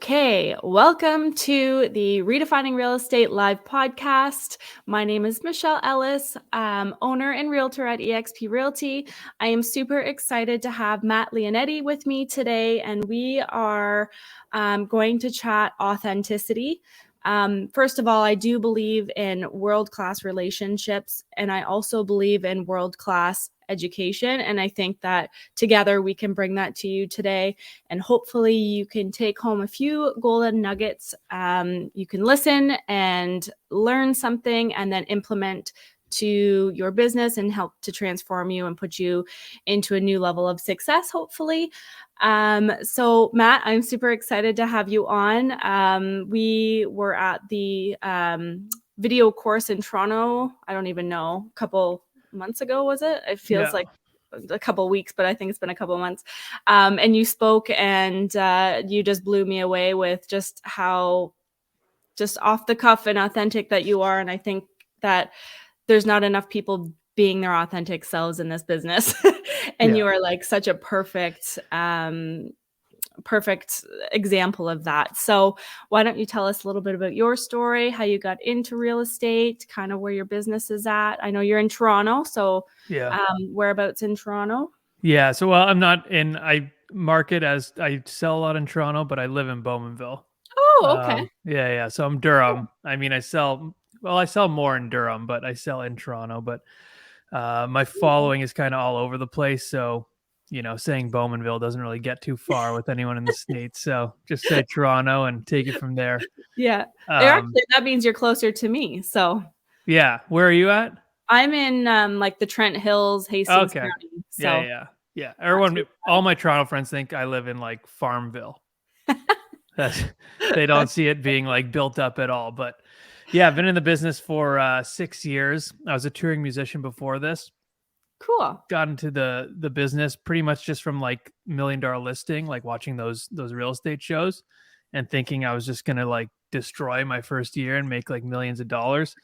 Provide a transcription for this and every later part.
Okay, welcome to the Redefining Real Estate Live podcast. My name is Michelle Ellis, owner and realtor at eXp Realty. I am super excited to have Matt Lionetti with me today, and we are going to chat authenticity. First of all, I do believe in world-class relationships, and I also believe in world-class education. And I think that together we can bring that to you today. And hopefully you can take home a few golden nuggets. You can listen and learn something and then implement to your business and help to transform you and put you into a new level of success, hopefully. So Matt, I'm super excited to have you on. We were at the video course in Toronto. I don't even know, a couple months ago, was it? It feels like a couple weeks, but I think it's been a couple months. And you spoke and you just blew me away with just how just off the cuff and authentic that you are. And I think that there's not enough people being their authentic selves in this business. And you are like such a perfect example of that. So why don't you tell us a little bit about your story, how you got into real estate, kind of where your business is at? I know you're in Toronto, so whereabouts in Toronto? Yeah, so I'm not in, I market as, I sell a lot in Toronto, but I live in Bowmanville. Oh, okay. Yeah. So I'm Durham. I mean, I sell more in Durham, but I sell in Toronto. But my following is kind of all over the place. So, saying Bowmanville doesn't really get too far with anyone in the States. So just say Toronto and take it from there. Yeah. Actually, that means you're closer to me. So yeah. Where are you at? I'm in like the Trent Hills, Hastings County. So Yeah. Everyone, all my Toronto friends think I live in like Farmville. They don't see it being like built up at all. But yeah, I've been in the business for 6 years. I was a touring musician before this. Cool. Got into the business pretty much just from like $1 Million Listing, like watching those real estate shows and thinking I was just gonna like destroy my first year and make like millions of dollars.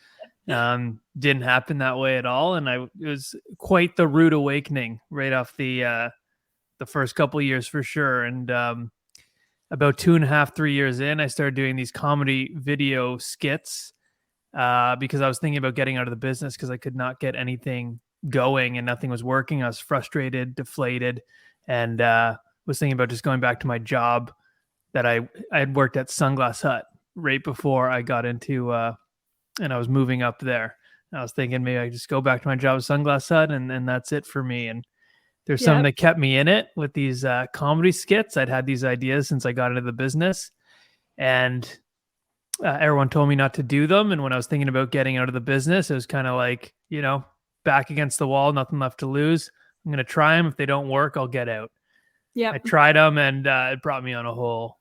Didn't happen that way at all, and it was quite the rude awakening right off the first couple years for sure. And about 2.5, 3 years in, I started doing these comedy video skits because I was thinking about getting out of the business because I could not get anything going and nothing was working. I was frustrated, deflated, and was thinking about just going back to my job that I had worked at Sunglass Hut right before I got into and I was moving up there. And I was thinking maybe I just go back to my job at Sunglass Hut and that's it for me. And there's something that kept me in it with these comedy skits. I'd had these ideas since I got into the business, and everyone told me not to do them. And when I was thinking about getting out of the business, it was kind of like, back against the wall, nothing left to lose. I'm going to try them. If they don't work, I'll get out. Yeah, I tried them, and it brought me on a whole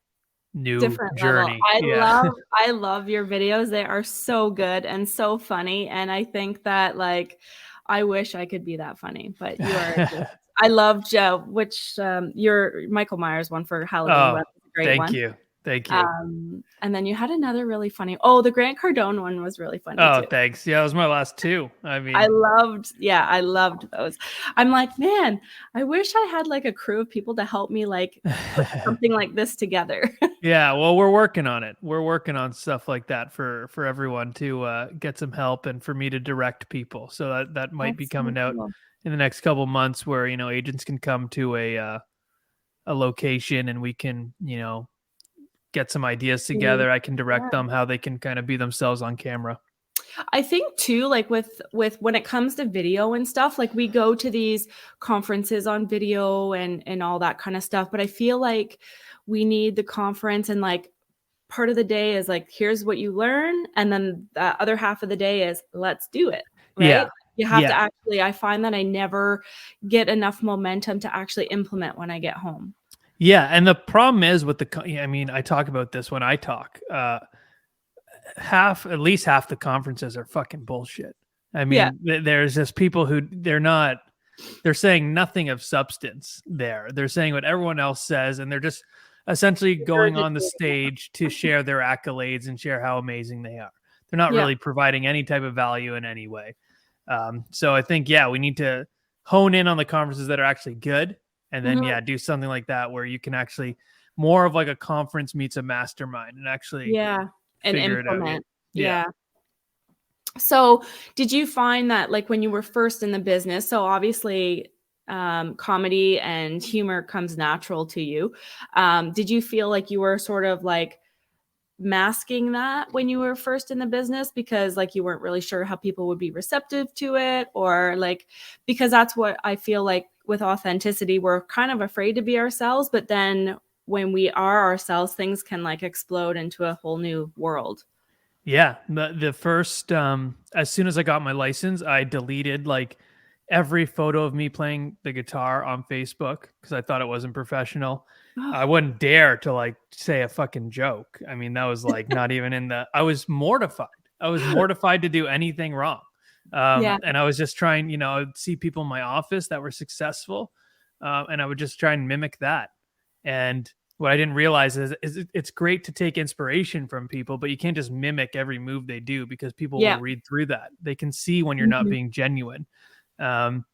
new different journey. I love your videos. They are so good and so funny. And I think that like, I wish I could be that funny, but you are. I loved your Michael Myers one for Halloween. Was a great one. Thank you. And then you had another really funny. Oh, the Grant Cardone one was really funny too. Thanks. Yeah, it was my last two. I mean, I loved those. I'm like, man, I wish I had like a crew of people to help me like put something like this together. Yeah, well, we're working on it. We're working on stuff like that for everyone to get some help and for me to direct people. So that might be coming out in the next couple months, where agents can come to a location and we can get some ideas together. I can direct them how they can kind of be themselves on camera. I think too, like with when it comes to video and stuff, like we go to these conferences on video and all that kind of stuff, but I feel like we need the conference, and like part of the day is like, here's what you learn, and then the other half of the day is let's do it, right? Yeah. You have to actually, I find that I never get enough momentum to actually implement when I get home. Yeah, and the problem is with I talk about this when I talk. At least half the conferences are fucking bullshit. I mean, there's just people who they're saying nothing of substance there. They're saying what everyone else says, and they're just essentially going on the stage to share their accolades and share how amazing they are. They're not really providing any type of value in any way. So I think, we need to hone in on the conferences that are actually good and then Mhm. do something like that where you can actually more of like a conference meets a mastermind and actually Yeah, and figure it out. implement. Yeah. Yeah. So, did you find that, like, when you were first in the business, so obviously, comedy and humor comes natural to you. Did you feel like you were sort of like masking that when you were first in the business because like you weren't really sure how people would be receptive to it, or like, because that's what I feel like with authenticity, we're kind of afraid to be ourselves, but then when we are ourselves, things can like explode into a whole new world. Yeah, the first as soon as I got my license, I deleted like every photo of me playing the guitar on Facebook because I thought it wasn't professional. I wouldn't dare to like say a fucking joke. I mean, that was like not even in the I was mortified. I was mortified to do anything wrong. Yeah, And I was just trying, I would see people in my office that were successful, and I would just try and mimic that. And what I didn't realize is it's great to take inspiration from people, but you can't just mimic every move they do because people will yeah. read through that. They can see when you're not Mhm. being genuine. Um,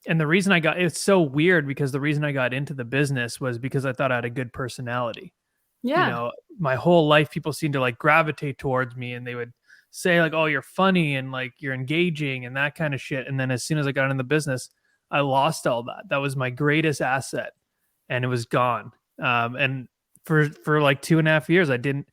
and the reason it's so weird because the reason I got into the business was because I thought I had a good personality. You Yeah, know, my whole life people seemed to like gravitate towards me and they would say like, "Oh, you're funny and like you're engaging and that kind of shit." And then as soon as I got in the business, I lost all that. That was my greatest asset and it was gone. And for like 2.5 years, I didn't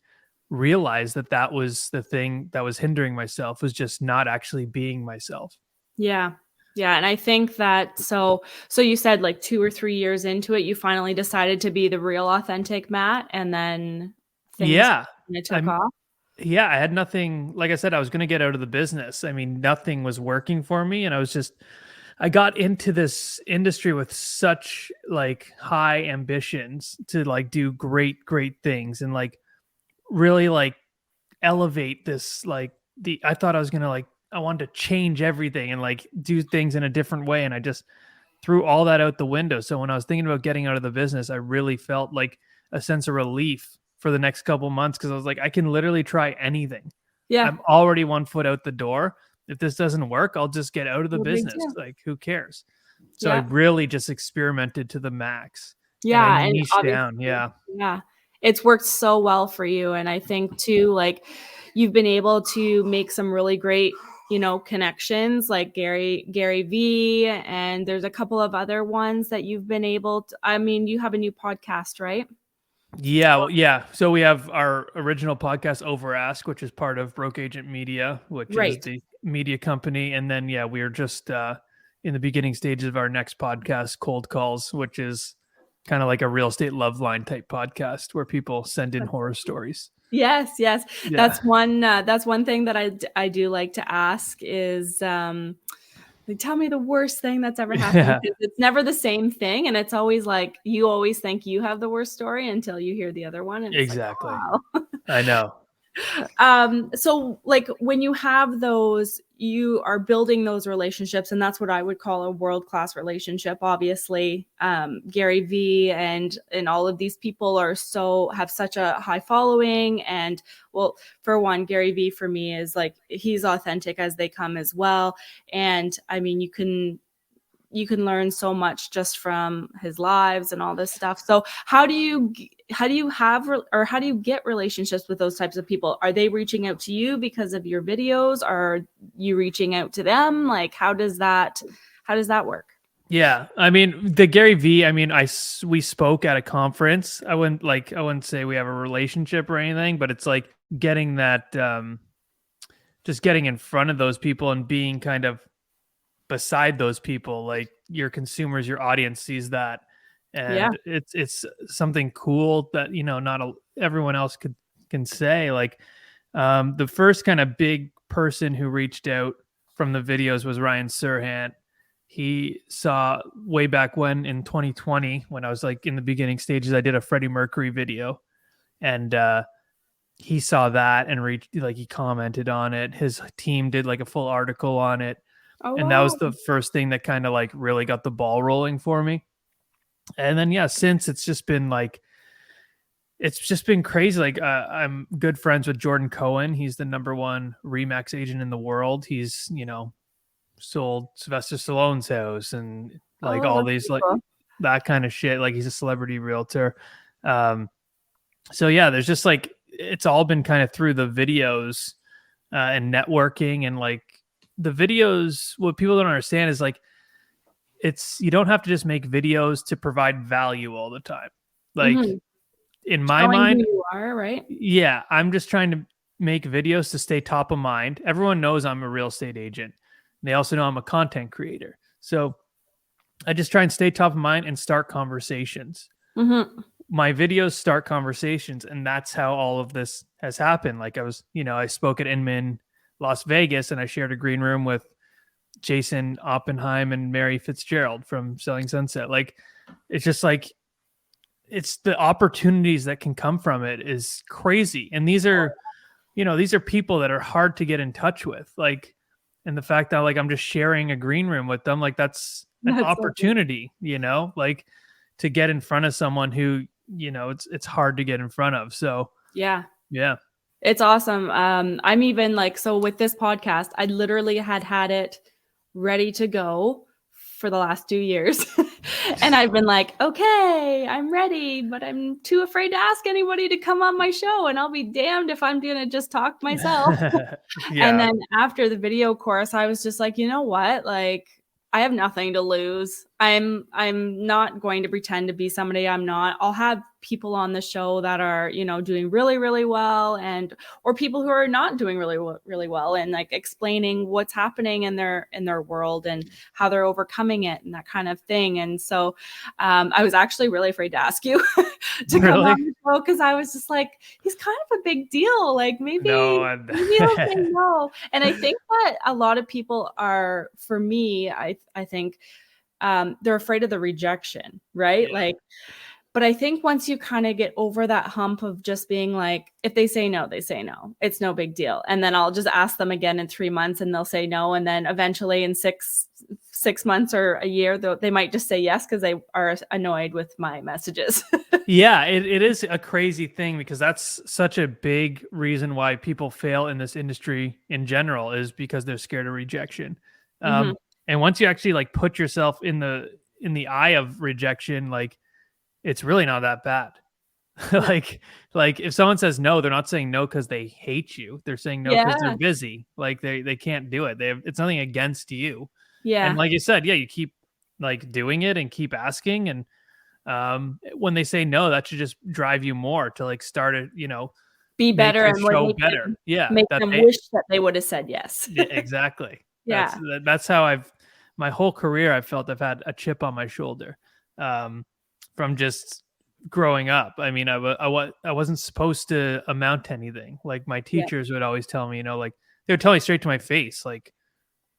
realize that that was the thing that was hindering myself was just not actually being myself. yeah, yeah. And I think that, so you said like 2 or 3 years into it, you finally decided to be the real authentic Matt, and then things Yeah. kind of took I'm off. Yeah, I had nothing like I said, I was gonna get out of the business. I mean, nothing was working for me, and I got into this industry with such, like, high ambitions to, like, do great, great things and, like, really, like, elevate this, like, the I thought I was gonna, like I wanted to change everything and, like, do things in a different way, and I just threw all that out the window. So when I was thinking about getting out of the business, I really felt like a sense of relief for the next couple months because I was like, I can literally try anything. Yeah, I'm already 1 foot out the door. If this doesn't work, I'll just get out of the no big business. deal. Like, who cares? So I Yeah. really just experimented to the max and I Yeah, and niched obviously, down. Yeah. yeah, it's worked so well for you, and I think too, like, you've been able to make some really great, connections, like Gary V, and there's a couple of other ones that you've been able to, I mean, you have a new podcast, right? Yeah, well, yeah. So we have our original podcast, Over Ask, which is part of Broke Agent Media, which is Right. the media company. And then, yeah, we're just in the beginning stages of our next podcast, Cold Calls, which is kind of like a real estate love line type podcast where people send in horror stories. Yes, yes. Yeah. That's one thing that I do like to ask is, like, tell me the worst thing that's ever happened, Yeah, because it's never the same thing, and it's always like, you always think you have the worst story until you hear the other one, and it's like, exactly. "Oh, wow." I know. So, like, when you have those, you are building those relationships, and that's what I would call a world-class relationship. Obviously, Gary V and all of these people have such a high following, and well, for one, Gary V for me is like, he's authentic as they come as well. And I mean, you can learn so much just from his lives and all this stuff. So how do you get relationships with those types of people? Are they reaching out to you because of your videos? Are you reaching out to them? Like, how does that work? Yeah, I mean the Gary V. I mean, we spoke at a conference. I wouldn't say we have a relationship or anything, but it's like getting that, just getting in front of those people and being kind of beside those people. Like your consumers, your audience sees that, Yeah. and it's something cool that not everyone else can say. Like the first kind of big person who reached out from the videos was Ryan Serhant. He saw way back when in 2020 when I was like in the beginning stages, I did a Freddie Mercury video, and he saw that and reached like he commented on it. His team did like a full article on it, Oh, and that was wow. the first thing that kind of like really got the ball rolling for me. And then yeah, since it's just been crazy. Like I'm good friends with Jordan Cohen. He's the number one Remax agent in the world. He's sold Sylvester Stallone's house and like Oh, all that's these pretty like cool. that kind of shit. Like he's a celebrity realtor. So yeah, there's just like, it's all been kind of through the videos and networking, and like the videos, what people don't understand is like, you don't have to just make videos to provide value all the time. Like Mhm. in my Showing who mind, you are, right? yeah, I'm just trying to make videos to stay top of mind. Everyone knows I'm a real estate agent. They also know I'm a content creator. So I just try and stay top of mind and start conversations. Mhm. My videos start conversations, and that's how all of this has happened. Like I spoke at Inman, Las Vegas, and I shared a green room with Jason Oppenheim and Mary Fitzgerald from Selling Sunset. Like, it's just like, it's the opportunities that can come from it is crazy. And these are people that are hard to get in touch with. Like, and the fact that like I'm just sharing a green room with them, like that's an That's so cool. opportunity, like to get in front of someone who, it's hard to get in front of. So Yeah. yeah. It's awesome. I'm even like, so with this podcast, I literally had it ready to go for the last 2 years. And I've been like, okay, I'm ready, but I'm too afraid to ask anybody to come on my show. And I'll be damned if I'm going to just talk myself. And Yeah. then after the video course, I was just like, you know what? Like, I have nothing to lose. I'm not going to pretend to be somebody I'm not. I'll have people on the show that are, doing really, really well, and or people who are not doing really, really well, and like explaining what's happening in their world and how they're overcoming it and that kind of thing. And so I was actually really afraid to ask you to come Really? on the show, because I was just like, he's kind of a big deal. Like No. maybe he'll say no. And I think that a lot of people are, for me, I think they're afraid of the rejection, right? Yeah. Like, but I think once you kind of get over that hump of just being like, if they say no, they say no. It's no big deal. And then I'll just ask them again in 3 months and they'll say no. And then eventually in six months or a year, they might just say yes because they are annoyed with my messages. Yeah, it is a crazy thing because that's such a big reason why people fail in this industry in general, is because they're scared of rejection. Hmm. And once you actually like put yourself in the eye of rejection, like it's really not that bad. No. like if someone says no, they're not saying no because they hate you. They're saying no because they're Yeah. busy. Like they can't do it. It's nothing against you. And Yeah. like you said, yeah, you keep like doing it and keep asking, and when they say no, that should just drive you more to like start it, Be make better your and show better. Yeah, make that them they wish that they would have said yes. yeah, exactly. Yeah. That's how my whole career I felt I've had a chip on my shoulder, um, from just growing up. I mean, I wasn't supposed to amount to anything. Like my Yeah. teachers would always tell me, like they would tell me straight to my face, like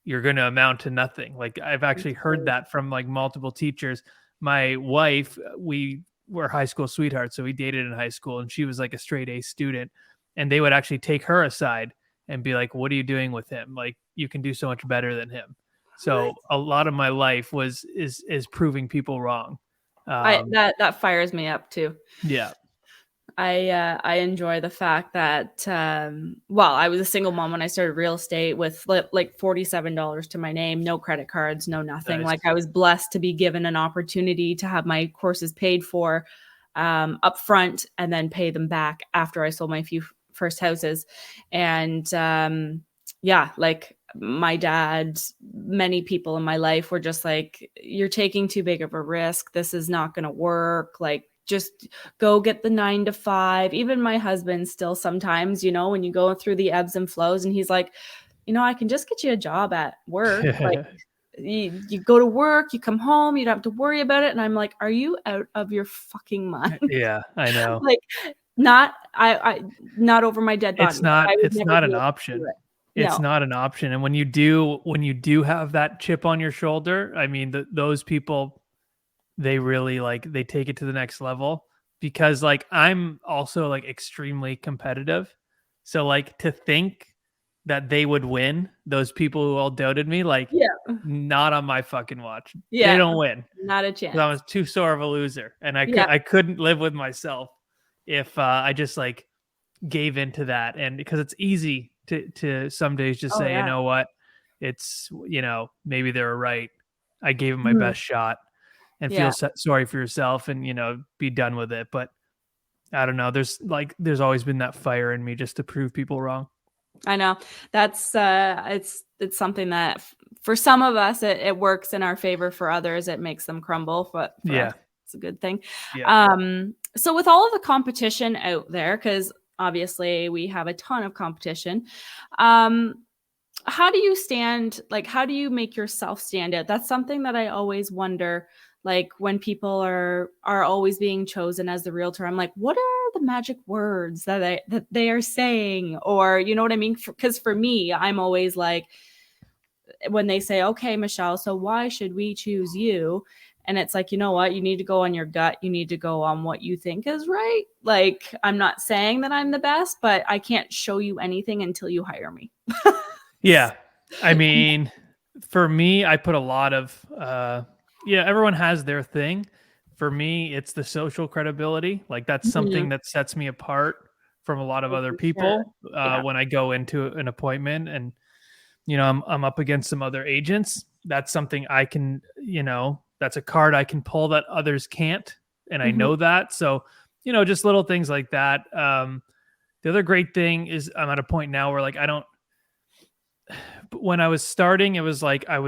you're going to amount to nothing. Like I've actually heard that from like multiple teachers. My wife, we were high school sweethearts, so we dated in high school, and she was like a straight A student, and they would actually take her aside and be like, "What are you doing with him? Like you can do so much better than him." What? So a lot of my life is proving people wrong. I Um, that fires me up too. yeah, I enjoy the fact that well, I was a single mom when I started real estate with like $47 to my name, no credit cards, no nothing. nice. Like I was blessed to be given an opportunity to have my courses paid for up front and then pay them back after I sold my few first houses. And yeah, like my dad, many people in my life were just like, you're taking too big of a risk. This is not going to work. Like, just go get the 9 to 5. Even my husband still sometimes, when you go through the ebbs and flows, and he's like, I can just get you a job at work. Like, you go to work, you come home, you don't have to worry about it. And I'm like, are you out of your fucking mind? Yeah, I know. Like, not over my dead body. Like, I would It's never not be an able to do option. it. It's No. not an option. And when you do have that chip on your shoulder, I mean, those people, they really like they take it to the next level, because like I'm also like extremely competitive. So like to think that they would win, those people who all doubted me, like Yeah. not on my fucking watch. They Yeah. don't win. Not a 'Cause I chance. was too sore of a loser, and Yeah. I couldn't live with myself if I just like gave into that. And because it's easy to some days just Oh, say, you yeah. know what, it's maybe they were right. I gave them my Mhm. best shot. and feel sorry for yourself and, be done with it. But I don't know. There's always been that fire in me just to prove people wrong. I know that's it's something that for some of us it works in our favor. For others, it makes them crumble. But for us, it's a good thing. Yeah. So with all of the competition out there, because obviously we have a ton of competition, how do you stand? Like, how do you make yourself stand out? That's something that I always wonder. Like when people are always being chosen as the realtor, I'm like, what are the magic words that they are saying? Or you know what I mean? Because for me, I'm always like, when they say, okay, Michelle, so why should we choose you? And it's like, you know what? You need to go on your gut. You need to go on what you think is right. Like, I'm not saying that I'm the best, but I can't show you anything until you hire me. Yeah. I mean, for me, I put a lot of, everyone has their thing. For me, it's the social credibility. Like that's something that sets me apart from a lot of other people when I go into an appointment and, I'm up against some other agents. That's something I can, that's a card I can pull that others can't. And I know that. So, just little things like that. The other great thing is I'm at a point now where like, when I was starting, it was like, I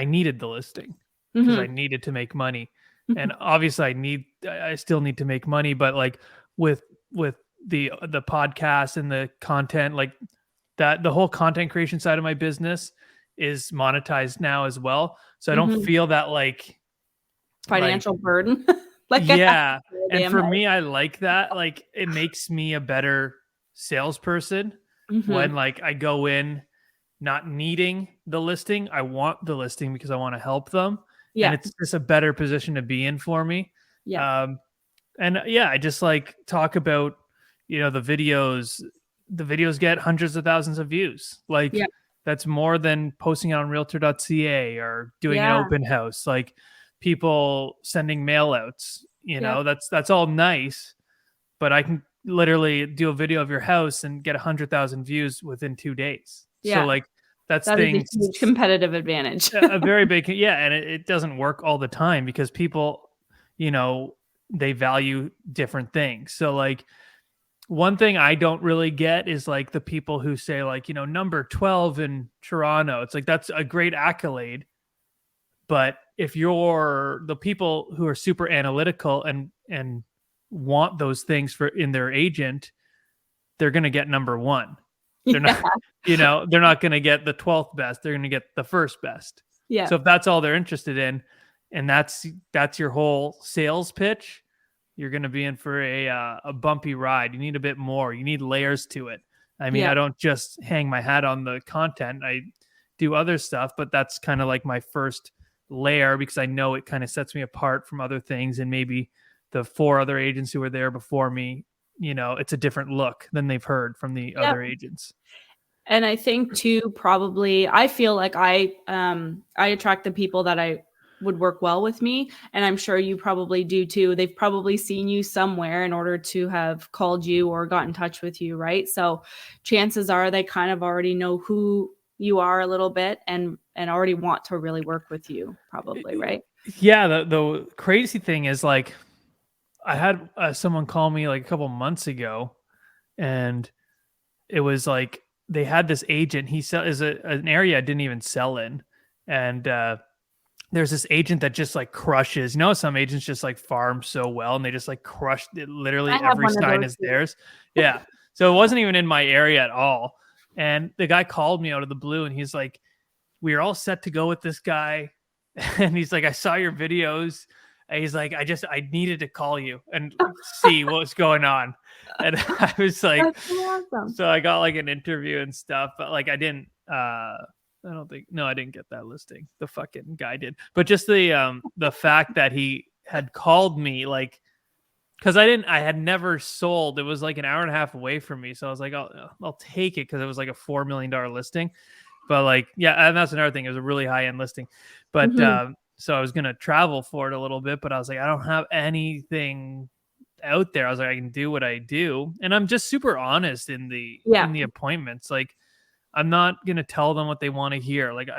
needed the listing because I needed to make money. And obviously I still need to make money, but like with the podcast and the content, like that, the whole content creation side of my business is monetized now as well. So I don't feel that like financial burden. Yeah. And for me, I like that. Like it makes me a better salesperson when like I go in not needing the listing. I want the listing because I want to help them. Yeah. And it's just a better position to be in for me. Yeah. I just like talk about, the videos get hundreds of thousands of views. Like that's more than posting on realtor.ca or doing an open house. Like people sending mail outs, that's all nice, but I can literally do a video of your house and get 100,000 views within 2 days. So like that is a huge competitive advantage. A very big, and it doesn't work all the time because people, they value different things. So like one thing I don't really get is like the people who say like, number 12 in Toronto. It's like, that's a great accolade. But if you're the people who are super analytical and want those things in their agent, they're going to get number 1. They're not, they're not going to get the 12th best. They're going to get the first best. Yeah. So if that's all they're interested in, and that's your whole sales pitch, you're going to be in for a bumpy ride. You need a bit more. You need layers to it. I mean, I don't just hang my hat on the content. I do other stuff, but that's kind of like my first layer because I know it kind of sets me apart from other things. And maybe the 4 other agents who were there before me, it's a different look than they've heard from the other agents. And I think too, probably, I feel like I attract the people that I would work well with me. And I'm sure you probably do too. They've probably seen you somewhere in order to have called you or got in touch with you. Right. So chances are they kind of already know who you are a little bit and already want to really work with you probably. Right. Yeah. The crazy thing is like, I had someone call me like a couple months ago and it was like, they had this agent. He is an area I didn't even sell in. And, there's this agent that just like crushes, some agents just like farm so well and they just like crush it. Literally every sign is theirs. Yeah. So it wasn't even in my area at all. And the guy called me out of the blue and he's like, we are all set to go with this guy. And he's like, I saw your videos. And he's like, I needed to call you and see what was going on. And I was like, that's so awesome. So I got like an interview and stuff, but like I didn't get that listing. The fucking guy did. But just the fact that he had called me, like, because I had never sold. It was like an hour and a half away from me. So I was like, I'll take it because it was like a $4 million listing. But like, yeah, and that's another thing. It was a really high end listing. But so I was gonna travel for it a little bit, but I was like, I don't have anything out there. I was like, I can do what I do, and I'm just super honest in the appointments. Like, I'm not gonna tell them what they want to hear. Like,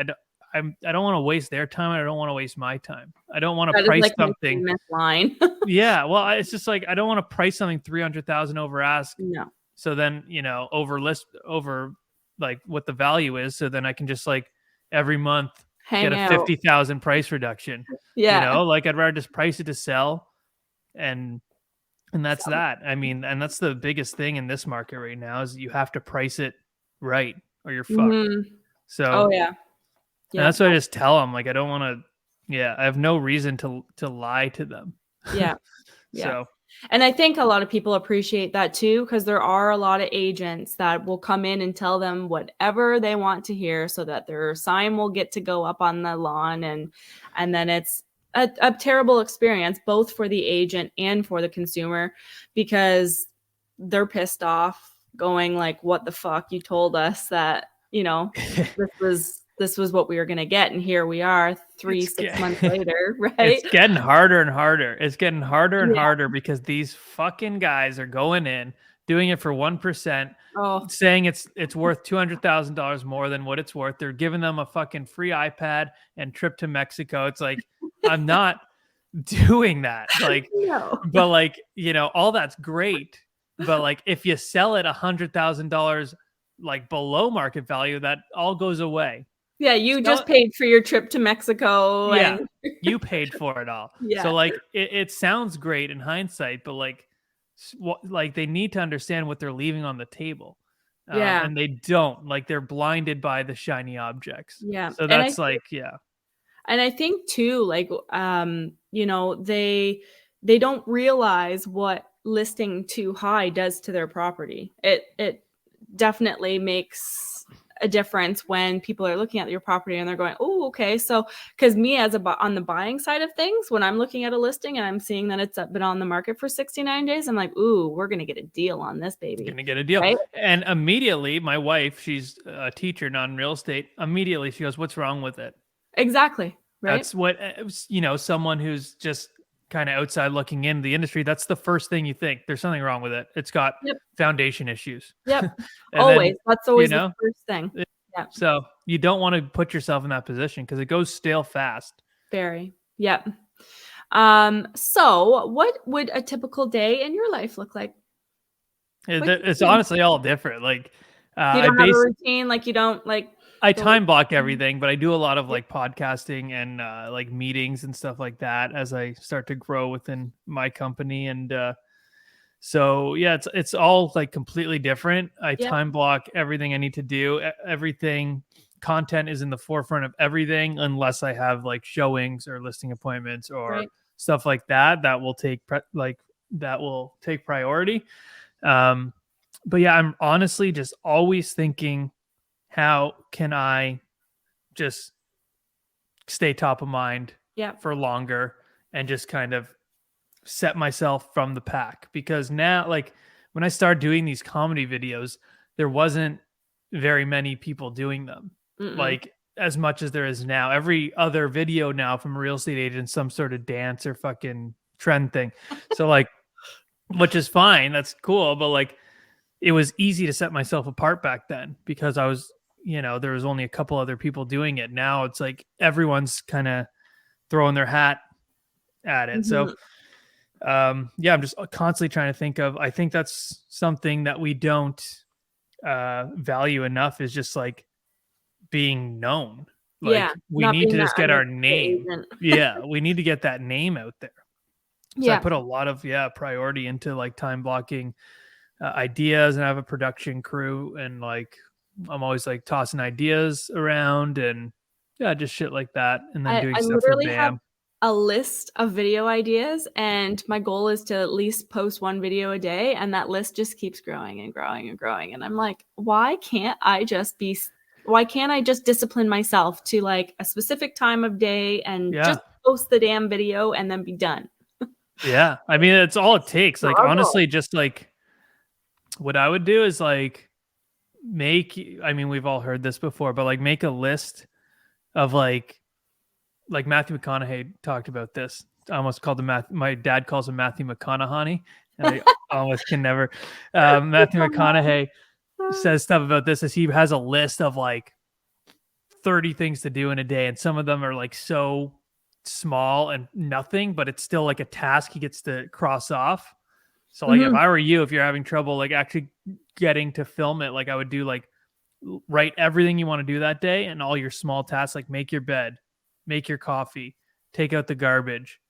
I don't want to waste their time. I don't want to waste my time. I don't want to That is price like my something. famous line. Yeah, well, it's just like I don't want to price something 300,000 over ask. No. So then, over like what the value is. So then I can just like every month get Hang a out. 50,000 price reduction. Yeah. Like I'd rather just price it to sell, and that's that. I mean, and that's the biggest thing in this market right now is you have to price it right or you're fucked. Mhm. So, Oh yeah. and Yeah. that's what I just tell them. Like, I don't want to. Yeah, I have no reason to lie to them. Yeah. Yeah. So, And I think a lot of people appreciate that too, because there are a lot of agents that will come in and tell them whatever they want to hear so that their sign will get to go up on the lawn. And then it's a terrible experience, both for the agent and for the consumer, because they're pissed off going like, what the fuck? You told us that, this was what we were going to get. And here we are 6 months later, right? It's getting harder and harder. It's getting harder and Yeah. harder because these fucking guys are going in, doing it for 1%, Oh, saying it's worth $200,000 more than what it's worth. They're giving them a fucking free iPad and trip to Mexico. It's like, I'm not doing that. Like, no. but like, all that's great. But like, if you sell it $100,000 like below market value, that all goes away. Yeah, you just paid for your trip to Mexico. Yeah, And you paid for it all. Yeah. So like, it sounds great in hindsight, but like they need to understand what they're leaving on the table. Yeah. And they don't. Like, they're blinded by the shiny objects. Yeah. So that's yeah. And I think too, like, they don't realize what listing too high does to their property. It definitely makes a difference when people are looking at your property and they're going, oh, okay. So, because me on the buying side of things, when I'm looking at a listing and I'm seeing that it's been on the market for 69 days, I'm like, ooh, we're going to get a deal on this baby. Going to get a deal. Right? And immediately my wife, she's a teacher, not in real estate. Immediately she goes, what's wrong with it? Exactly. Right. That's what, someone who's just kind of outside looking in the industry, that's the first thing you think. There's something wrong with it. It's got foundation issues. Yep. Always. That's always the first thing. Yeah. So you don't want to put yourself in that position because it goes stale fast. Very. Yep. So what would a typical day in your life look like? It's honestly all different. Like, you don't have a routine. Like, you don't like. I time block everything, but I do a lot of like podcasting and like meetings and stuff like that as I start to grow within my company. And so, yeah, it's all like completely different. I time block everything I need to do. Everything, content is in the forefront of everything, unless I have like showings or listing appointments or stuff like that. That will take priority. But yeah, I'm honestly just always thinking, how can I just stay top of mind for longer and just kind of set myself from the pack? Because now, like, when I started doing these comedy videos, there wasn't very many people doing them, like as much as there is now. Every other video now from a real estate agent, some sort of dance or fucking trend thing. So like, which is fine. That's cool. But like, it was easy to set myself apart back then because I was, there was only a couple other people doing it. Now it's like everyone's kind of throwing their hat at it. So, I'm just constantly trying to think of, I think that's something that we don't value enough, is just like being known. Like, we need to just get our name. We need to get that name out there. So I put a lot of priority into like time blocking ideas, and I have a production crew, and like I'm always like tossing ideas around and just shit like that, and then doing stuff for BAM. Have a list of video ideas, and my goal is to at least post one video a day, and that list just keeps growing and growing and growing. And I'm like, why can't I just discipline myself to like a specific time of day and just post the damn video and then be done? Yeah, I mean, it's all it takes. Like, honestly, just like what I would do is like we've all heard this before, but like make a list of like Matthew McConaughey talked about this. I almost called him my dad calls him Matthew McConaughey, and I almost can never. Matthew McConaughey says stuff about this, as he has a list of like 30 things to do in a day, and some of them are like so small and nothing, but it's still like a task he gets to cross off. So like if I were you, if you're having trouble like actually getting to film it, like I would do like write everything you want to do that day and all your small tasks, like make your bed, make your coffee, take out the garbage,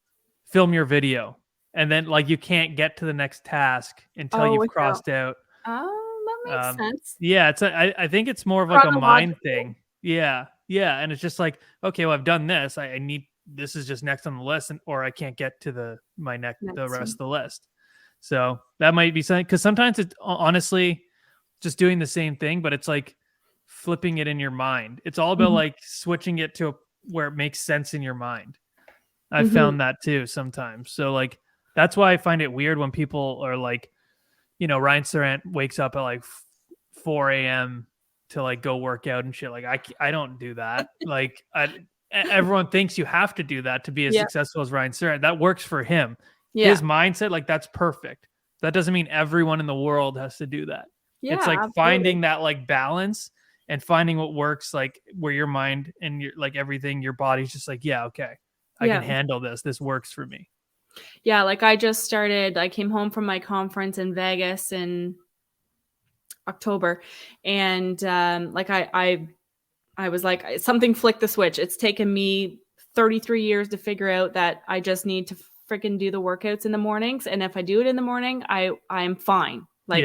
film your video. And then like you can't get to the next task until you've crossed out. Oh, that makes sense. Yeah, I think it's more of like a mind thing. Yeah. And it's just like, okay, well, I've done this. I need, this is just next on the list, or I can't get to the rest of the list. So that might be something, because sometimes it's honestly just doing the same thing, but it's like flipping it in your mind. It's all about like switching it to where it makes sense in your mind. I've found that too sometimes. So like that's why I find it weird when people are like, you know, Ryan Serrant wakes up at like 4 a.m. to like go work out and shit. Like I don't do that. Like everyone thinks you have to do that to be as successful as Ryan Serrant. That works for him. His mindset, like that's perfect. That doesn't mean everyone in the world has to do that. It's like finding that like balance and finding what works, like where your mind and your like everything, your body's just like, yeah, okay, I can handle this. This works for me. Yeah, like I came home from my conference in Vegas in October, and like I was like, something flicked the switch. It's taken me 33 years to figure out that I just need to freaking do the workouts in the mornings, and if I do it in the morning, I'm fine. Like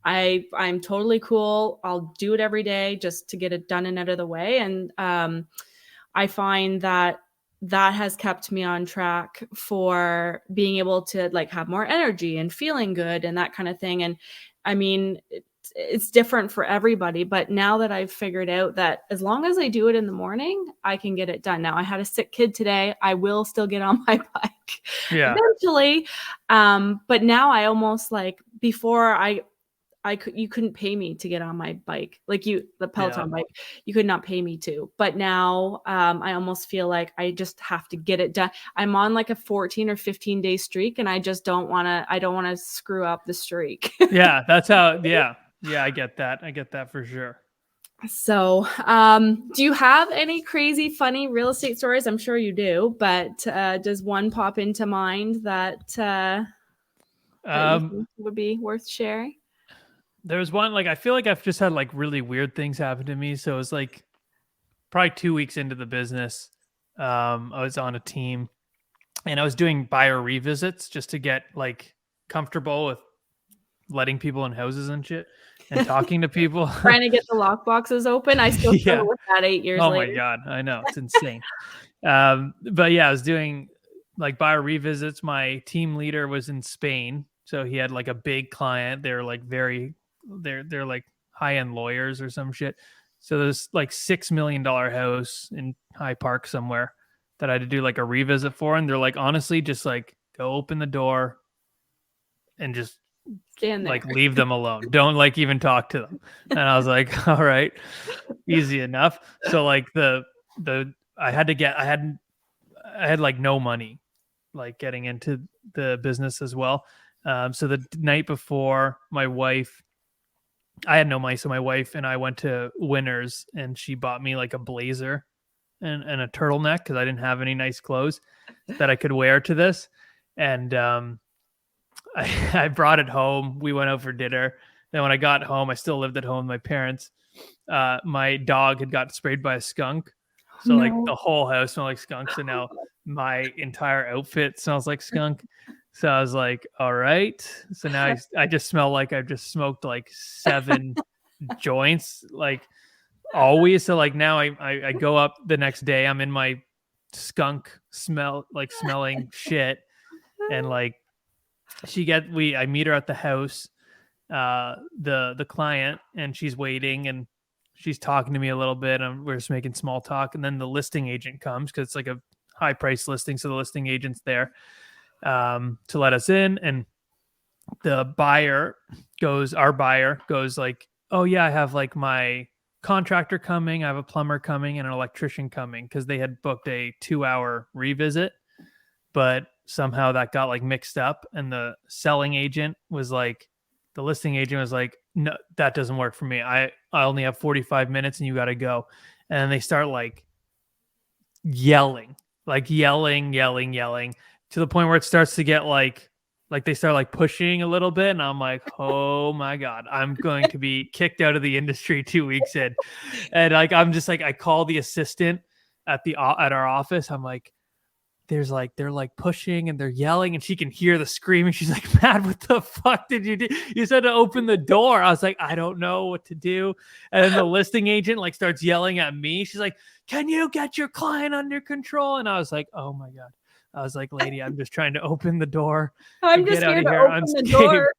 I'm totally cool. I'll do it every day just to get it done and out of the way. And I find that has kept me on track for being able to like have more energy and feeling good and that kind of thing. And I mean, it's different for everybody, but now that I've figured out that as long as I do it in the morning, I can get it done. Now I had a sick kid today. I will still get on my bike eventually. But now I almost like, before you couldn't pay me to get on my bike, like the Peloton bike, you could not pay me to. But now I almost feel like I just have to get it done. I'm on like a 14 or 15 day streak, and I just don't want to screw up the streak. That's how. Yeah, I get that for sure. So, do you have any crazy, funny real estate stories? I'm sure you do, but does one pop into mind that you think would be worth sharing? There was one, like, I feel like I've just had like really weird things happen to me. So it was like probably 2 weeks into the business. I was on a team and I was doing buyer revisits just to get like comfortable with letting people in houses and shit and talking to people. Trying to get the lock boxes open. I still struggle with that 8 years later. Oh my God. I know. It's insane. But yeah, I was doing like buyer revisits. My team leader was in Spain. So he had like a big client. They're like they're like high-end lawyers or some shit. So there's like $6 million house in High Park somewhere that I had to do like a revisit for. And they're like, honestly, just like go open the door and just stand there. Like leave them alone. Don't like even talk to them. And I was like, all right, easy enough. So like I had like no money, like getting into the business as well. So the night before, I had no money. So my wife and I went to Winners and she bought me like a blazer and a turtleneck because I didn't have any nice clothes that I could wear to this. And I brought it home. We went out for dinner. Then when I got home, I still lived at home with my parents. My dog had got sprayed by a skunk. So like the whole house smelled like skunk. So now my entire outfit smells like skunk. So I was like, all right. So now I just smell like I've just smoked like 7 joints, like always. So like now I go up the next day, I'm in my skunk smelling shit. And like I meet her at the house, the client, and she's waiting and she's talking to me a little bit and we're just making small talk. And then the listing agent comes because it's like a high price listing. So the listing agent's there to let us in. And our buyer goes like, oh yeah, I have like my contractor coming. I have a plumber coming and an electrician coming, because they had booked a 2-hour revisit, but somehow that got like mixed up. And the listing agent was like, no, that doesn't work for me. I only have 45 minutes and you got to go. and then they start like yelling, yelling to the point where it starts to get like they start like pushing a little bit, and I'm like, oh my god, I'm going to be kicked out of the industry 2 weeks in. And like I'm just like, I call the assistant at our office. I'm like, they're like pushing and they're yelling, and she can hear the screaming. She's like, Matt, what the fuck did you do? You said to open the door. I was like, I don't know what to do. And then the listing agent like starts yelling at me. She's like, can you get your client under control? And I was like, oh my god. I was like, lady, I'm just trying to open the door I'm and just get out here of to here open the unscathed. door.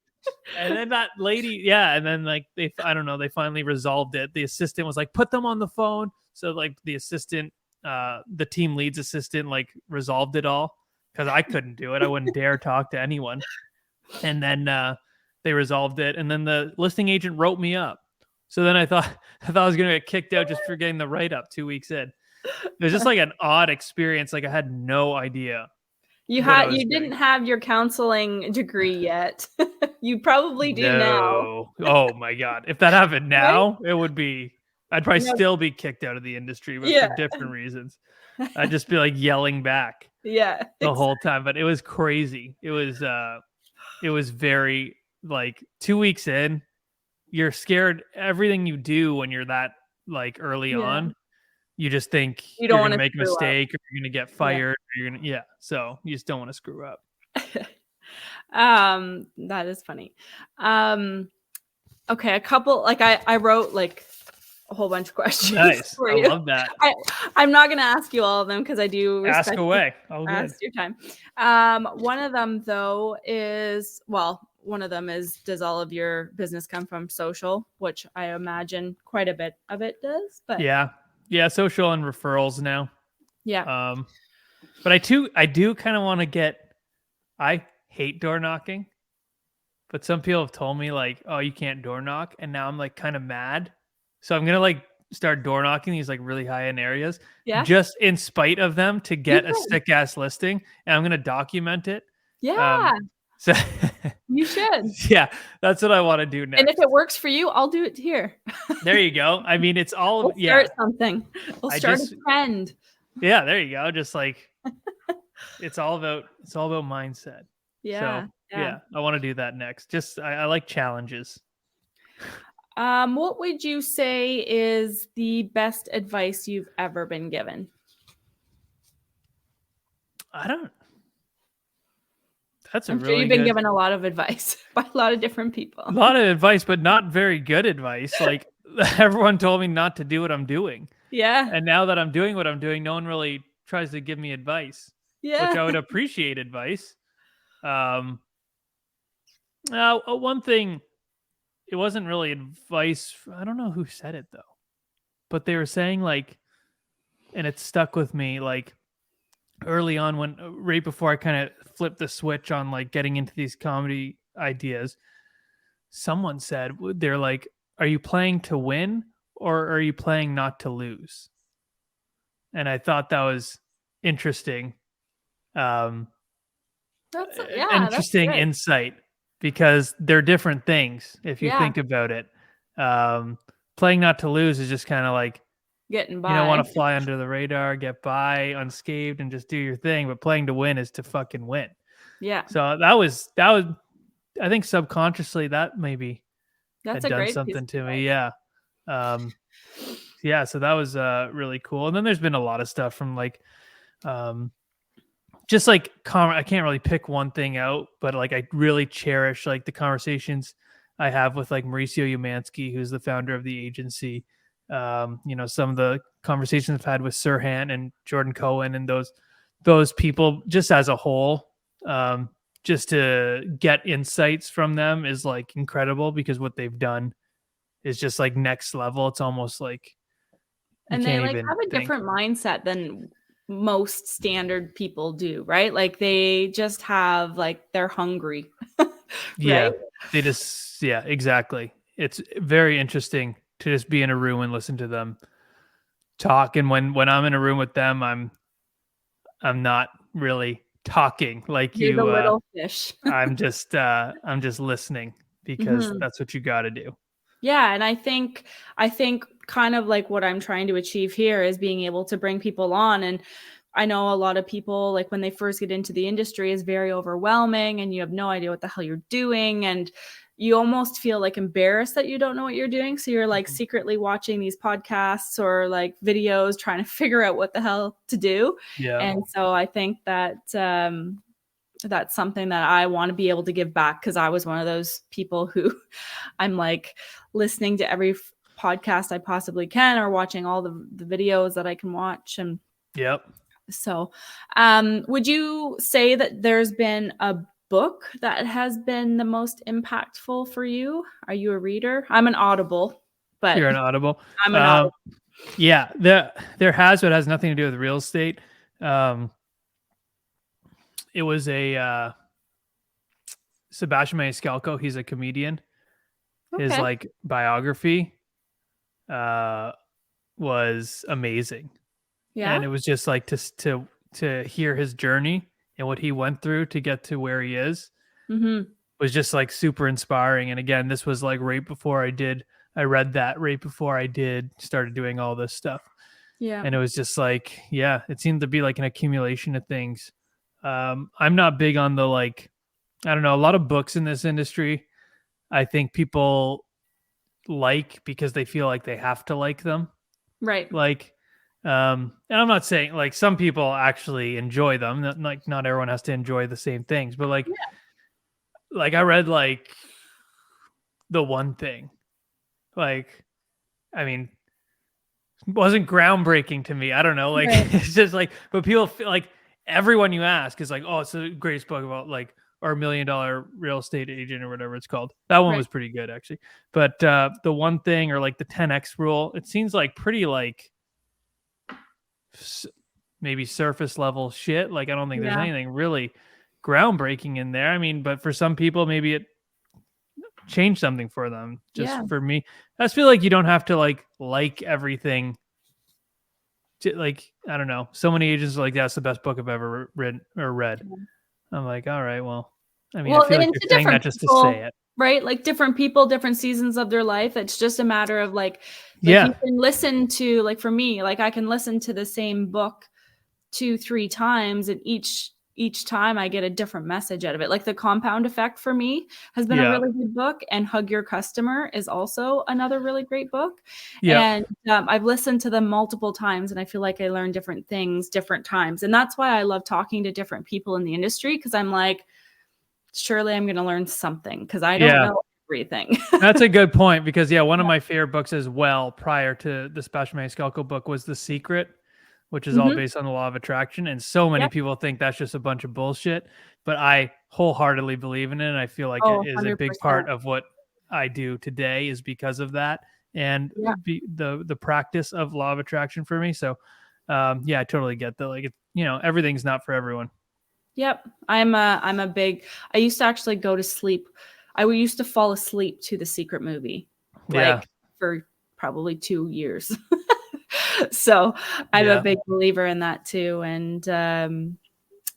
And then that lady, yeah, and then like I don't know, they finally resolved it. The assistant was like, put them on the phone. So like the assistant, the team lead's assistant, like resolved it all, because I couldn't do it. I wouldn't dare talk to anyone. And then they resolved it, and then the listing agent wrote me up. So then I thought I was gonna get kicked out just for getting the write up 2 weeks in. It was just like an odd experience. Like I had no idea. You didn't have your counseling degree yet. You probably do now. No. Oh my god. If that happened now, Right? it would be, I'd probably No. still be kicked out of the industry, but Yeah. for different reasons. I'd just be like yelling back Yeah. the whole time. But it was crazy. It was very like 2 weeks in, you're scared. Everything you do when you're that like early Yeah. on, you just think You don't you're wanna gonna make a screw up. mistake, or you're gonna get fired, or you're gonna, yeah. So you just don't want to screw up. That is funny. Okay, a couple, like I wrote like a whole bunch of questions Nice. for I you. love that. I'm not gonna ask you all of them because I do Ask respect away. Oh, good. ask your time. One of them though is, well, one of them is, does all of your business come from social? Which I imagine quite a bit of it does, but Yeah. Social and referrals now. yeah. But I do kind of want to get. I hate door knocking, but some people have told me like, oh, you can't door knock, and now I'm like kind of mad. So I'm gonna like start door knocking these like really high end areas, Yeah. just in spite of them, to get a should. sick ass listing, and I'm gonna document it. Yeah, So you should. yeah, that's what I want to do And next. if it works for you, I'll do it here. There you go. I mean, it's all We'll yeah, start something. We'll I start just a trend. yeah. There you go. Just like it's all about mindset. Yeah. So yeah, I want to do that next. Just I like challenges. What would you say is the best advice you've ever been given? That's a I'm sure really you've been good, given a lot of advice by a lot of different people. a lot of advice, but not very good advice. Like everyone told me not to do what I'm doing. Yeah. And now that I'm doing what I'm doing, no one really tries to give me advice, Yeah. which I would appreciate advice. Now, one thing, it wasn't really advice. I don't know who said it though, but they were saying like, and it stuck with me like early on when right before I kind of flipped the switch on like getting into these comedy ideas. Someone said, they're like, are you playing to win or are you playing not to lose? And I thought that was interesting. That's Interesting good. insight, because they're different things if you think about it. Playing not to lose is just kind of like Getting by. you don't want to fly under the radar, get by unscathed, and just do your thing. But playing to win is to fucking win. Yeah. So that was. I think subconsciously that maybe That's had a done great something to me. Yeah. Yeah. So that was really cool. And then there's been a lot of stuff from like, just like I can't really pick one thing out, but like I really cherish like the conversations I have with like Mauricio Umansky, who's the founder of the agency. Some of the conversations I've had with Sirhan and Jordan Cohen and those people just as a whole, just to get insights from them is like incredible, because what they've done is just like next level. It's almost like, and they like have a different mindset than most standard people do, right? Like they just have like, they're hungry. Yeah, right? they just, yeah, exactly. It's very interesting to just be in a room and listen to them talk. And when I'm in a room with them, I'm not really talking like You're the little fish. I'm just listening, because that's what you got to do. Yeah, and I think kind of like what I'm trying to achieve here is being able to bring people on. And I know a lot of people, like when they first get into the industry, is very overwhelming and you have no idea what the hell you're doing, and you almost feel like embarrassed that you don't know what you're doing, so you're like secretly watching these podcasts or like videos trying to figure out what the hell to do. Yeah. And so I think that that's something that I want to be able to give back, because I was one of those people who I'm like listening to every podcast I possibly can, or watching all the videos that I can watch. And Yep. so, would you say that there's been a book that has been the most impactful for you? Are you a reader? I'm an Audible, but You're an Audible. I'm an Audible. Yeah, there has, but it has nothing to do with real estate. It was a Sebastian Maniscalco. He's a comedian. His Okay. like biography was amazing, and Yeah. it was just like to hear his journey and what he went through to get to where he is Mm-hmm. was just like super inspiring. And again, this was like right before I read that right before I started doing all this stuff. Yeah. And it was just like, yeah, it seemed to be like an accumulation of things. I'm not big on the like, I don't know, a lot of books in this industry. I think people like because they feel like they have to like them. Right. Like, and I'm not saying like some people actually enjoy them. Like not everyone has to enjoy the same things, but like I read like the one thing, like, I mean, wasn't groundbreaking to me. I don't know. Like Right. it's just like, but people feel like everyone you ask is like, oh, it's the greatest book about like our $1 million real estate agent or whatever it's called. That one Right. was pretty good actually. But the one thing or like the 10x rule, it seems like pretty like maybe surface level shit. Like I don't think there's Yeah. anything really groundbreaking in there. I mean, but for some people, maybe it changed something for them. Just Yeah. for me, I just feel like you don't have to like everything. Like I don't know. So many agents are like, that's the best book I've ever written or read. I'm like, all right, well, I mean, I Well, feel and like you're to saying that different just to say people, it. right? Like different people, different seasons of their life. It's just a matter of like you Yeah, can listen to, like for me, like I can listen to the same book 2, 3 times, and each time I get a different message out of it. Like The Compound Effect for me has been a yeah, really good book, and Hug Your Customer is also another really great book. yeah, And I've listened to them multiple times, and I feel like I learn different things different times. And that's why I love talking to different people in the industry, because I'm like, surely I'm going to learn something, because I don't yeah. know everything. That's a good point because yeah, one of my favorite books as well prior to the Sebastian Maniscalco book was The Secret, which is all Hmm. based on the law of attraction. And so many Yep. people think that's just a bunch of bullshit, but I wholeheartedly believe in it. And I feel like it Oh, is a big 100%. part of what I do today is because of that and Yeah. the practice of law of attraction for me. So yeah, I totally get that. Like, everything's not for everyone. Yep. I'm a big, I used to actually go to sleep. I used to fall asleep to The Secret movie, Yeah. like for probably 2 years. So I'm a Yeah. big believer in that too. And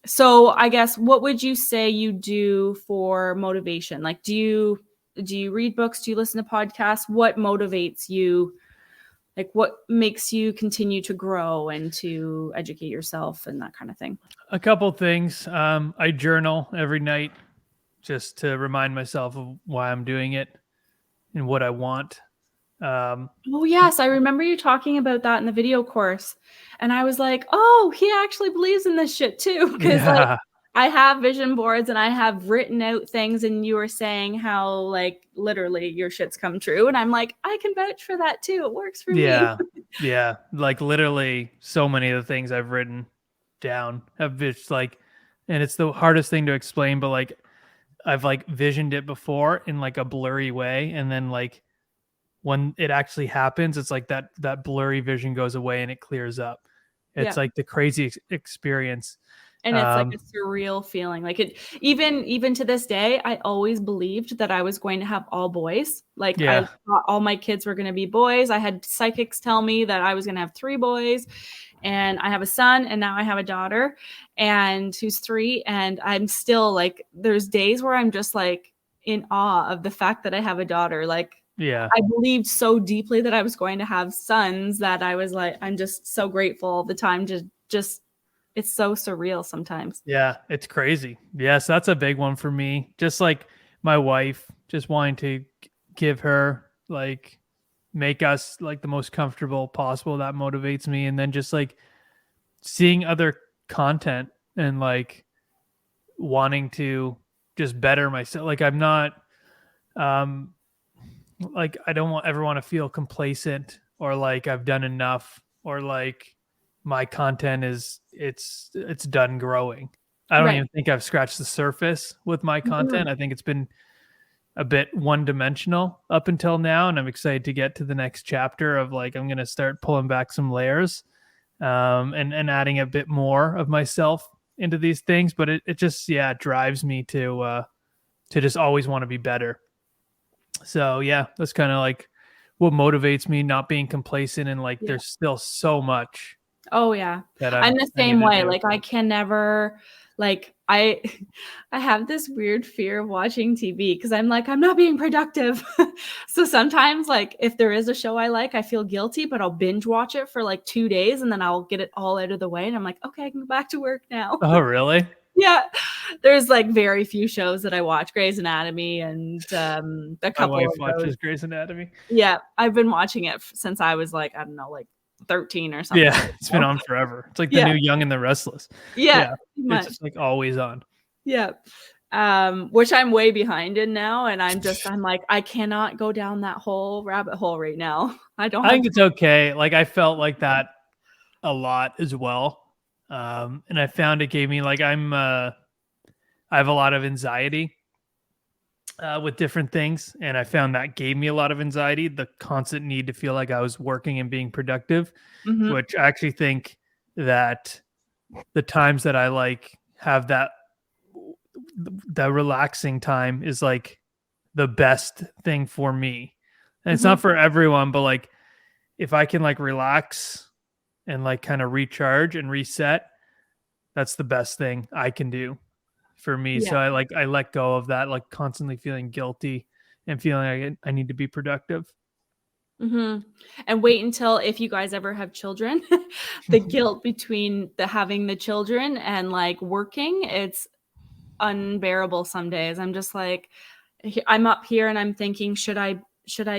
so I guess, what would you say you do for motivation? Like, do you read books? Do you listen to podcasts? What motivates you? Like, what makes you continue to grow and to educate yourself and that kind of thing? A couple things. I journal every night just to remind myself of why I'm doing it and what I want. Um, Oh, yes, I remember you talking about that in the video course, and I was like, "Oh, he actually believes in this shit too." Because like, yeah, I have vision boards and I have written out things, and you were saying how, like, literally your shit's come true, and I'm like, "I can vouch for that too. It works for me." yeah, yeah. Like literally, so many of the things I've written down have just like, and it's the hardest thing to explain, but like I've like visioned it before in like a blurry way, and then like when it actually happens, it's like that blurry vision goes away and it clears up. It's Yeah. like the crazy experience. And it's like Um, a surreal feeling. Like, it even to this day, I always believed that I was going to have all boys. Like, I yeah, thought all my kids were going to be boys. I had psychics tell me that I was going to have 3 boys, and I have a son, and now I have a daughter, and who's 3, and I'm still like, there's days where I'm just like in awe of the fact that I have a daughter. Like, Yeah. I believed so deeply that I was going to have sons that I was like, I'm just so grateful all the time. Just it's so surreal sometimes. Yeah, it's crazy. Yes, that's a big one for me. Just like my wife, just wanting to give her like make us like the most comfortable possible. That motivates me. And then just like seeing other content and like wanting to just better myself. Like I'm not um like I don't ever want to feel complacent or like I've done enough or like my content is it's done growing. I don't Right. even think I've scratched the surface with my Mhm. content. I think it's been a bit one dimensional up until now, and I'm excited to get to the next chapter of like I'm gonna start pulling back some layers, and adding a bit more of myself into these things. But it just drives me to just always want to be better. So yeah, that's kind of like what motivates me, not being complacent, and like Yeah. there's still so much Oh yeah. that I'm the I need same to way. do. Like I can never like I I have this weird fear of watching TV because I'm like I'm not being productive. So sometimes like if there is a show I like, I feel guilty, but I'll binge watch it for like 2 days and then I'll get it all out of the way and I'm like, "Okay, I can go back to work now." Oh really? Yeah. There's like very few shows that I watch, Grey's Anatomy and a My couple wife of those. watches Grey's Anatomy. Yeah, I've been watching it since I was like, I don't know, like 13 or something. Yeah, it's been on forever. It's like the Yeah, new Young and the Restless. yeah, Yeah, pretty it's much. just like always on. Yeah. Which I'm way behind in now, and I'm like, I cannot go down that whole rabbit hole right now. I don't I have think it's time. okay. Like I felt like that a lot as well. And I found it gave me like I have a lot of anxiety with different things, and I found that gave me a lot of anxiety. The constant need to feel like I was working and being productive, Mhm. which I actually think that the times that I like have that relaxing time is like the best thing for me. And it's Mhm. not for everyone, but like if I can like relax and like kind of recharge and reset, that's the best thing I can do for me. Yeah. So I let go of that, like constantly feeling guilty and feeling like I need to be productive. Mhm. And wait until if you guys ever have children, the guilt between the having the children and, like, working, it's unbearable some days. I'm just like I'm up here and I'm thinking, should I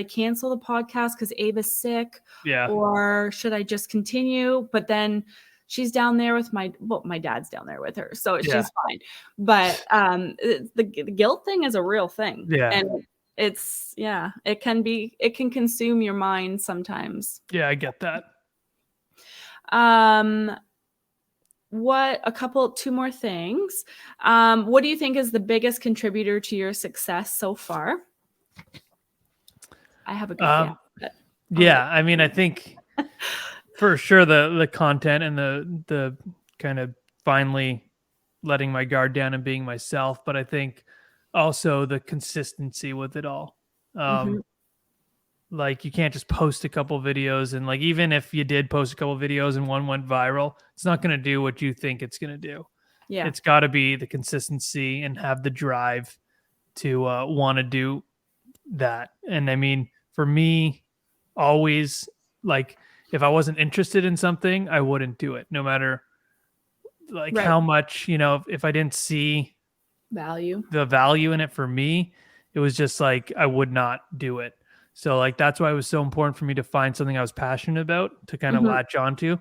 cancel the podcast because Ava's sick, Yeah. or should I just continue? But then she's down there with my dad's down there with her, so Yeah. she's fine. But the guilt thing is a real thing, Yeah. and it can consume your mind sometimes. Yeah. I get that. Um, two more things. What do you think is the biggest contributor to your success so far? I have a good guess, Um, but I'll let yeah. I mean, I think for sure the content and the kind of finally letting my guard down and being myself, but I think also the consistency with it all. Mhm. Um, like you can't just post a couple videos and like even if you did post a couple videos and one went viral, it's not going to do what you think it's going to do. Yeah. It's got to be the consistency and have the drive to want to do that. And I mean, for me, always like if I wasn't interested in something, I wouldn't do it, no matter like Right. how much, if I didn't see Value. the value in it for me, it was just like I would not do it. So like that's why it was so important for me to find something I was passionate about to kind of Mhm. latch onto.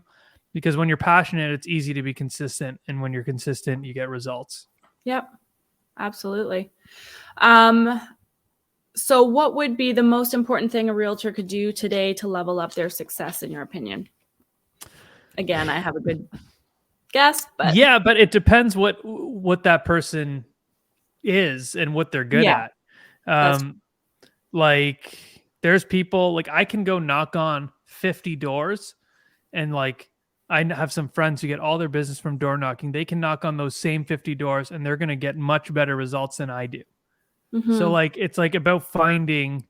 Because when you're passionate, it's easy to be consistent. And when you're consistent, you get results. Yep. Absolutely. Um, so what would be the most important thing a realtor could do today to level up their success in your opinion? Again, I have a good guess, but Yeah, but it depends what that person is and what they're good yeah, at. that's Um, like there's people like I can go knock on 50 doors and like I have some friends who get all their business from door knocking. They can knock on those same 50 doors and they're going to get much better results than I do. So mhm, like it's like about finding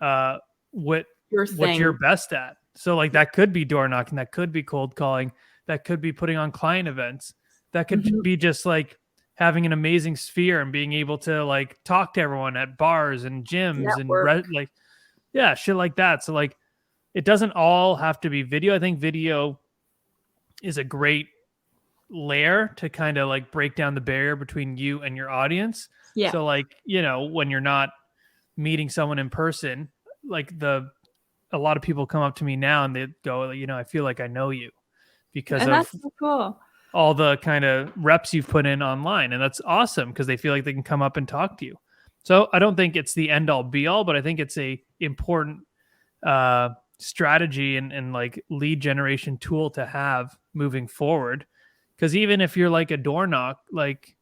uh what your what you're thing. best at. So like that could be door knocking, that could be cold calling, that could be putting on client events. That could Mhm. be just like having an amazing sphere and being able to like talk to everyone at bars and gyms and Network. like Yeah, shit like that. So like it doesn't all have to be video. I think video is a great layer to kind of like break down the barrier between you and your audience. Yeah. So like, when you're not meeting someone in person, like a lot of people come up to me now and they go, I feel like I know you because And that's of so cool. all the kind of reps you've put in online. And that's awesome because they feel like they can come up and talk to you. So I don't think it's the end all be all, but I think it's a important strategy and like lead generation tool to have moving forward. Because even if you're like a door knock, like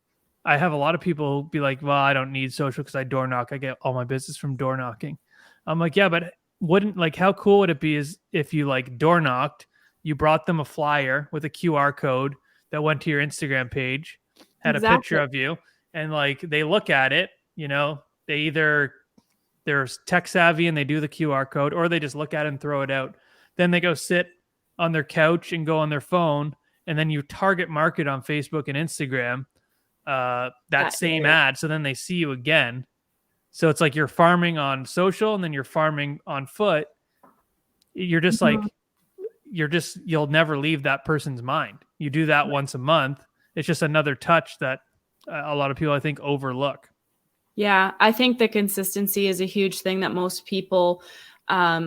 I have a lot of people be like, well, I don't need social because I door knock. I get all my business from door knocking. I'm like, yeah, but wouldn't like how cool would it be is if you like door knocked, you brought them a flyer with a QR code that went to your Instagram page, had a picture Exactly. of you, and like they look at it, they either they're tech savvy and they do the QR code, or they just look at it and throw it out. Then they go sit on their couch and go on their phone, and then you target market on Facebook and Instagram that That same area. ad. So then they see you again. So it's like you're farming on social and then you're farming on foot. You're just Mhm. like, you'll never leave that person's mind. You do that once a month. It's just another touch that a lot of people, I think, overlook. Yeah, I think the consistency is a huge thing that most people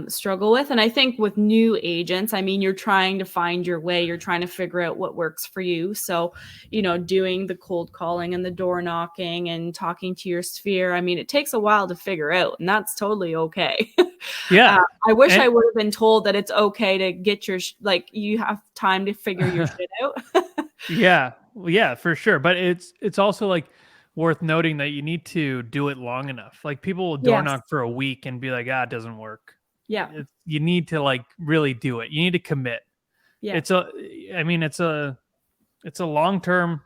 struggle with. And I think with new agents, I mean, you're trying to find your way, you're trying to figure out what works for you. So, doing the cold calling and the door knocking and talking to your sphere, I mean, it takes a while to figure out, and that's totally okay. Yeah. I wish And I would have been told that it's okay to get your, like, you have time to figure your shit out. yeah, well, yeah, for sure. But it's also like worth noting that you need to do it long enough. Like people will door Yes. knock for a week and be like, it doesn't work. Yeah. You need to like really do it. You need to commit. Yeah. It's a, I mean, it's a long term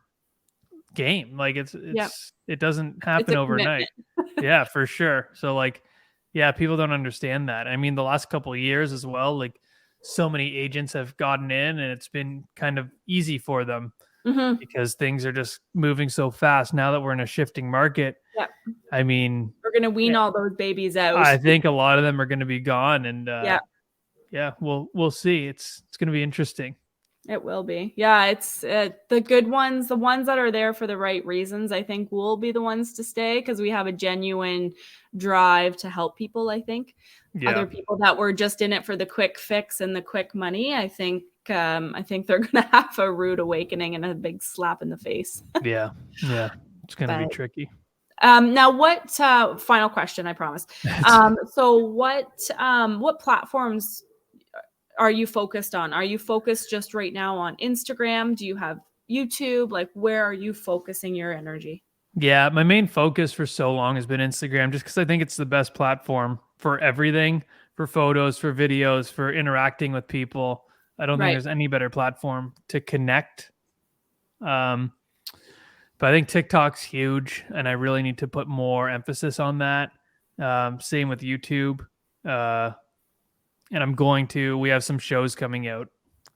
game. Like Yeah. it doesn't It's happen a overnight. commitment. Yeah, for sure. So like, yeah, people don't understand that. I mean, the last couple of years as well, like so many agents have gotten in and it's been kind of easy for them Hmm. because things are just moving so fast now that we're in a shifting market. Yeah. I mean, We're going to eh, wean all those babies out. I think a lot of them are going to be gone and Yeah. yeah, we'll see. It's going to be interesting. It will be. Yeah, it's the good ones, the ones that are there for the right reasons, I think will be the ones to stay because we have a genuine drive to help people, I think. Yeah. Other people that were just in it for the quick fix and the quick money, I think they're going to have a rude awakening and a big slap in the face. Yeah. Yeah. It's going to be But tricky. now what final question, I promise. So what platforms are you focused on? Are you focused just right now on Instagram? Do you have YouTube? Like, where are you focusing your energy? Yeah, my main focus for so long has been Instagram just because I think it's the best platform for everything, for photos, for videos, for interacting with people. I don't think Right. there's any better platform to connect. Um, but I think TikTok's huge, and I really need to put more emphasis on that. Same with YouTube. Uh, and we have some shows coming out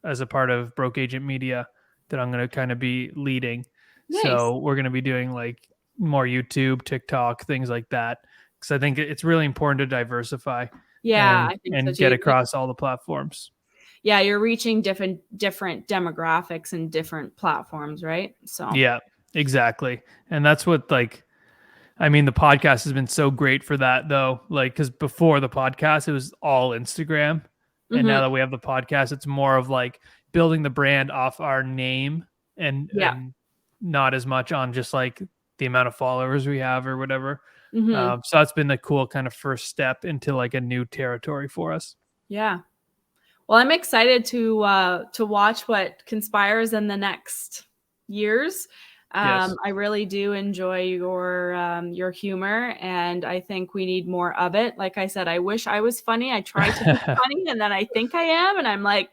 as a part of Broke Agent Media that I'm going to kind of be leading. Nice. So we're going to be doing like more YouTube, TikTok, things like that. Because I think it's really important to diversify Yeah, I think so and get too. Like, across all the platforms. yeah, you're reaching different demographics and different platforms, right? So, Yeah, exactly. And that's what like I mean, the podcast has been so great for that though. Like, because before the podcast, it was all Instagram. And now mhm. that we have the podcast, it's more of like building the brand off our name Yeah. and not as much on just like the amount of followers we have or whatever. Mhm. So that's been the cool kind of first step into like a new territory for us. Yeah. Well, I'm excited to watch what conspires in the next years. Yes. I really do enjoy your humor, and I think we need more of it. Like I said, I wish I was funny. I try to be funny, and then I think I am, and I'm like,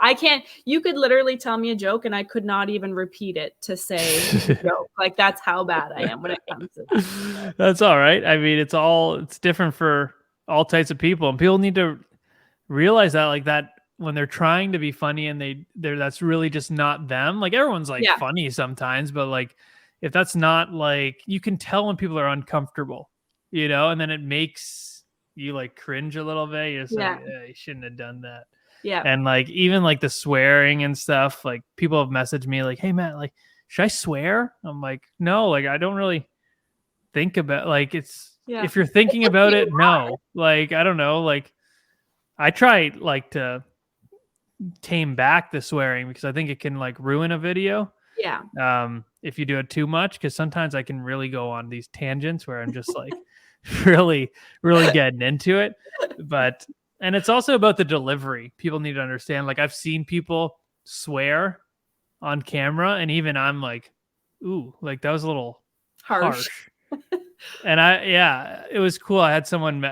I can't. You could literally tell me a joke, and I could not even repeat it to say the joke. Like that's how bad I am when it comes to that. That's all right. I mean, it's different for all types of people, and people need to realize that like that when they're trying to be funny and they're that's really just not them. Like everyone's like Yeah, funny sometimes, but like if that's not like you can tell when people are uncomfortable, and then it makes you like cringe a little bit. You're just like, you shouldn't have done that. Yeah. And like even like the swearing and stuff, like people have messaged me like, hey Matt, like should I swear? I'm like, no, like I don't really think about like it's if you're thinking about it, no. Like I don't know, like I try like to tame back the swearing because I think it can like ruin a video. Yeah. If you do it too much, because sometimes I can really go on these tangents where I'm just like really, really getting into it. But and it's also about the delivery. People need to understand. Like I've seen people swear on camera, and even I'm like, ooh, like that was a little harsh. And it was cool. I had someone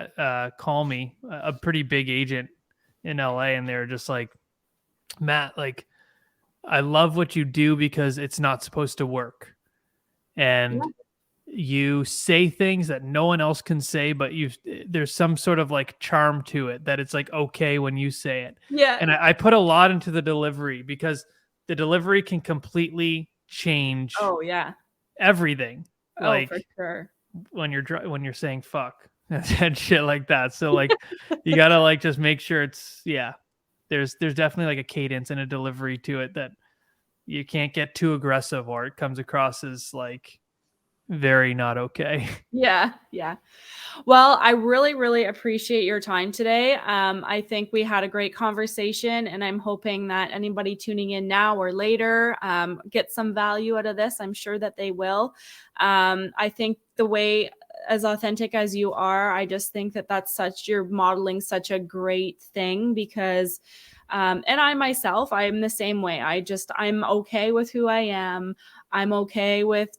call me, a pretty big agent in LA, and they were just like, Matt, like I love what you do because it's not supposed to work. And you say things that no one else can say, but there's some sort of like charm to it that it's like okay when you say it. Yeah. And I put a lot into the delivery because the delivery can completely change everything. Like for sure. when you're saying fuck and shit like that. So like you gotta like just make sure it's there's definitely like a cadence and a delivery to it that you can't get too aggressive or it comes across as like very not okay. Yeah. Well, I really, really appreciate your time today. I think we had a great conversation, and I'm hoping that anybody tuning in now or later gets some value out of this. I'm sure that they will. I think the way as authentic as you are, I just think that you're modeling such a great thing because and I myself, I'm the same way. I'm okay with who I am. I'm okay with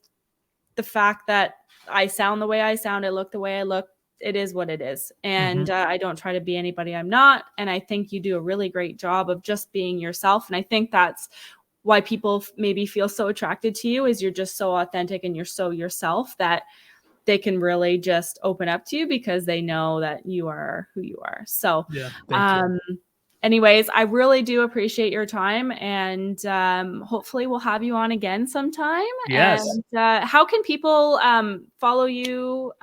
the fact that I sound the way I sound, I look the way I look. It is what it is. And I don't try to be anybody I'm not. And I think you do a really great job of just being yourself. And I think that's why people maybe feel so attracted to you is you're just so authentic and you're so yourself that they can really just open up to you because they know that you are who you are. So, thank you. Anyways, I really do appreciate your time, and hopefully we'll have you on again sometime. Yes. And how can people follow you?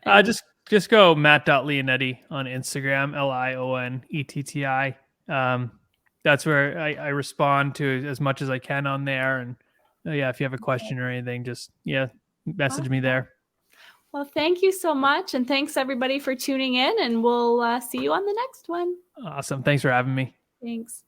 Just go Matt.Lionetti on Instagram, Lionetti. That's where I respond to as much as I can on there. And if you have a question or anything, just message me there. Well, thank you so much. And thanks everybody for tuning in, and we'll see you on the next one. Awesome. Thanks for having me. Thanks.